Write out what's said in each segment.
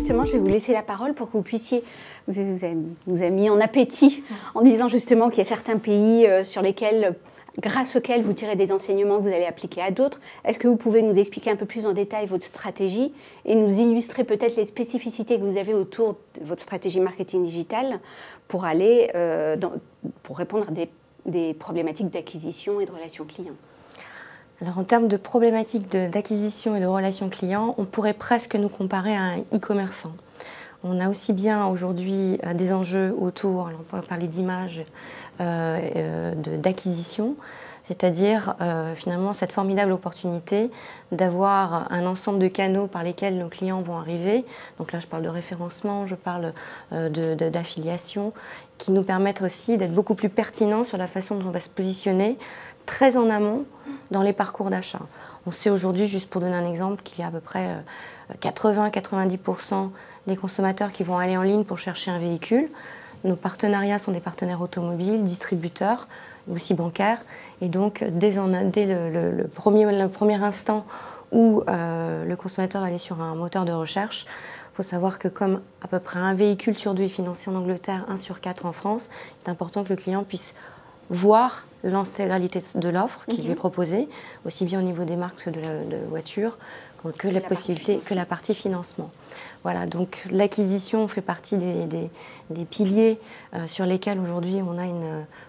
justement, je vais vous laisser la parole pour que vous puissiez, vous avez mis en appétit en disant justement qu'il y a certains pays sur lesquels, grâce auxquels vous tirez des enseignements que vous allez appliquer à d'autres. Est-ce que vous pouvez nous expliquer un peu plus en détail votre stratégie et nous illustrer peut-être les spécificités que vous avez autour de votre stratégie marketing digital pour aller, pour répondre à des problématiques d'acquisition et de relations clients? Alors en termes de problématiques d'acquisition et de relations clients, on pourrait presque nous comparer à un e-commerçant. On a aussi bien aujourd'hui des enjeux autour, alors on pourrait parler d'image, d'acquisition, c'est-à-dire finalement cette formidable opportunité d'avoir un ensemble de canaux par lesquels nos clients vont arriver. Donc là je parle de référencement, je parle d'affiliation, qui nous permettent aussi d'être beaucoup plus pertinents sur la façon dont on va se positionner très en amont dans les parcours d'achat. On sait aujourd'hui, juste pour donner un exemple, qu'il y a à peu près 80-90% des consommateurs qui vont aller en ligne pour chercher un véhicule. Nos partenariats sont des partenaires automobiles, distributeurs, aussi bancaires. Et donc, dès le premier instant où le consommateur allait sur un moteur de recherche, il faut savoir que comme à peu près un véhicule sur deux est financé en Angleterre, 1 sur 4 en France, il est important que le client puisse voir l'intégralité de l'offre qui lui est proposée, aussi bien au niveau des marques de voitures que la possibilité, que la partie financement. Voilà, donc l'acquisition fait partie des piliers sur lesquels aujourd'hui on a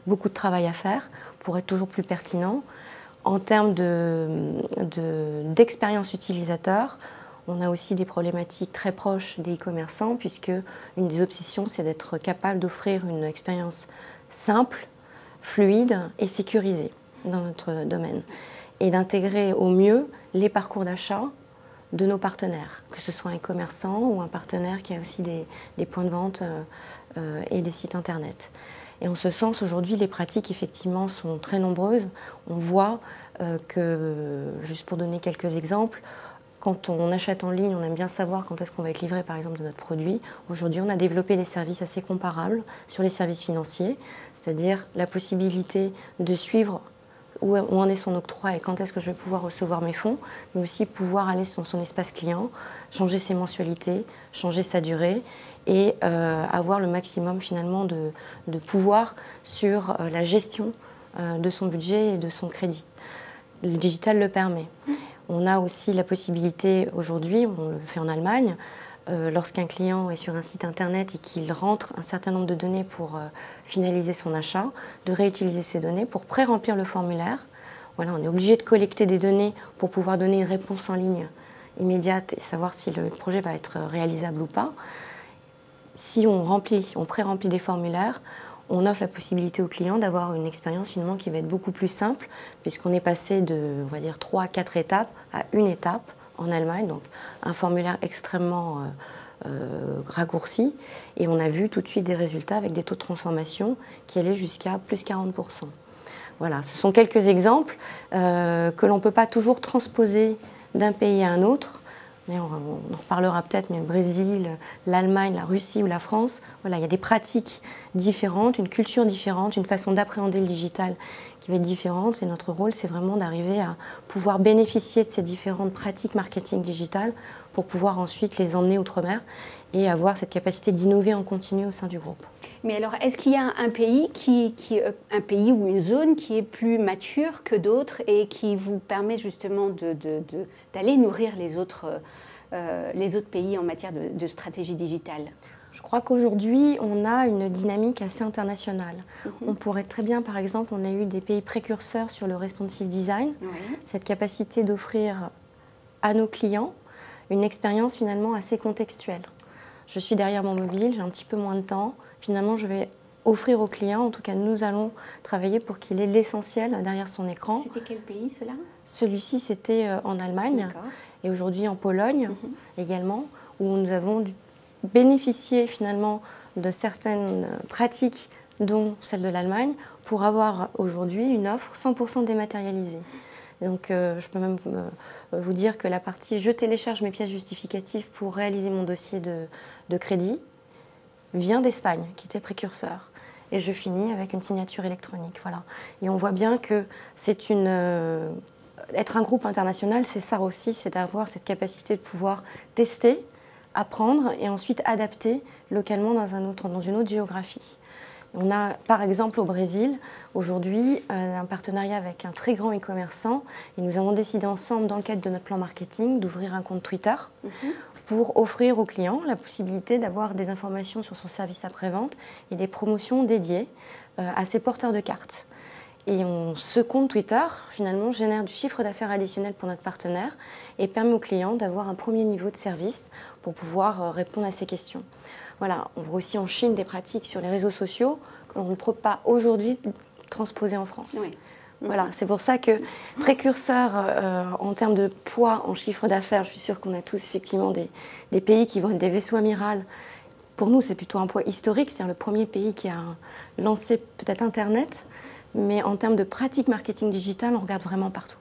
beaucoup de travail à faire pour être toujours plus pertinent. En termes d'expérience utilisateur, on a aussi des problématiques très proches des e-commerçants, puisque une des obsessions, c'est d'être capable d'offrir une expérience simple, fluide et sécurisée dans notre domaine, et d'intégrer au mieux les parcours d'achat de nos partenaires, que ce soit un commerçant ou un partenaire qui a aussi des points de vente et des sites internet. Et en ce sens, aujourd'hui, les pratiques, effectivement, sont très nombreuses. On voit que, juste pour donner quelques exemples, quand on achète en ligne, on aime bien savoir quand est-ce qu'on va être livré, par exemple, de notre produit. Aujourd'hui, on a développé des services assez comparables sur les services financiers, c'est-à-dire la possibilité de suivre où en est son octroi et quand est-ce que je vais pouvoir recevoir mes fonds, mais aussi pouvoir aller sur son espace client, changer ses mensualités, changer sa durée et avoir le maximum finalement de pouvoir sur la gestion de son budget et de son crédit. Le digital le permet. On a aussi la possibilité aujourd'hui, on le fait en Allemagne, lorsqu'un client est sur un site internet et qu'il rentre un certain nombre de données pour finaliser son achat, de réutiliser ces données pour pré-remplir le formulaire. Voilà, on est obligé de collecter des données pour pouvoir donner une réponse en ligne immédiate et savoir si le projet va être réalisable ou pas. Si on pré-remplit des formulaires, on offre la possibilité au client d'avoir une expérience finalement qui va être beaucoup plus simple, puisqu'on est passé de, on va dire, 3 à 4 étapes à une étape en Allemagne, donc un formulaire extrêmement raccourci, et on a vu tout de suite des résultats avec des taux de transformation qui allaient jusqu'à plus 40%. Voilà, ce sont quelques exemples que l'on ne peut pas toujours transposer d'un pays à un autre. On en reparlera peut-être, mais le Brésil, l'Allemagne, la Russie ou la France, voilà, il y a des pratiques différentes, une culture différente, une façon d'appréhender le digital qui va être différente. Et notre rôle, c'est vraiment d'arriver à pouvoir bénéficier de ces différentes pratiques marketing digital pour pouvoir ensuite les emmener outre-mer et avoir cette capacité d'innover en continu au sein du groupe. Mais alors, est-ce qu'il y a un pays, un pays ou une zone qui est plus mature que d'autres et qui vous permet justement d'aller nourrir les autres pays en matière de stratégie digitale? Je crois qu'aujourd'hui, on a une dynamique assez internationale. On pourrait très bien, par exemple, on a eu des pays précurseurs sur le responsive design, cette capacité d'offrir à nos clients une expérience finalement assez contextuelle. Je suis derrière mon mobile, j'ai un petit peu moins de temps. Finalement, je vais offrir au client, en tout cas nous allons travailler pour qu'il ait l'essentiel derrière son écran. C'était quel pays cela? Celui-ci, c'était en Allemagne et aujourd'hui en Pologne également, où nous avons bénéficié finalement de certaines pratiques, dont celle de l'Allemagne, pour avoir aujourd'hui une offre 100% dématérialisée. Donc je peux même vous dire que la partie « je télécharge mes pièces justificatives pour réaliser mon dossier de crédit » vient d'Espagne, qui était précurseur. Et je finis avec une signature électronique. Voilà. Et on voit bien que c'est être un groupe international, c'est ça aussi, c'est d'avoir cette capacité de pouvoir tester apprendre et ensuite adapter localement dans une autre géographie. On a par exemple au Brésil aujourd'hui un partenariat avec un très grand e-commerçant et nous avons décidé ensemble dans le cadre de notre plan marketing d'ouvrir un compte Twitter pour offrir aux clients la possibilité d'avoir des informations sur son service après-vente et des promotions dédiées à ses porteurs de cartes. Et ce compte Twitter, finalement, génère du chiffre d'affaires additionnel pour notre partenaire et permet aux clients d'avoir un premier niveau de service pour pouvoir répondre à ces questions. Voilà, on voit aussi en Chine des pratiques sur les réseaux sociaux que l'on ne peut pas aujourd'hui transposer en France. Oui. Voilà, c'est pour ça que précurseur en termes de poids en chiffre d'affaires, je suis sûre qu'on a tous effectivement des pays qui vont être des vaisseaux amiral. Pour nous, c'est plutôt un poids historique, c'est le premier pays qui a lancé peut-être Internet. Mais en termes de pratique marketing digital, on regarde vraiment partout.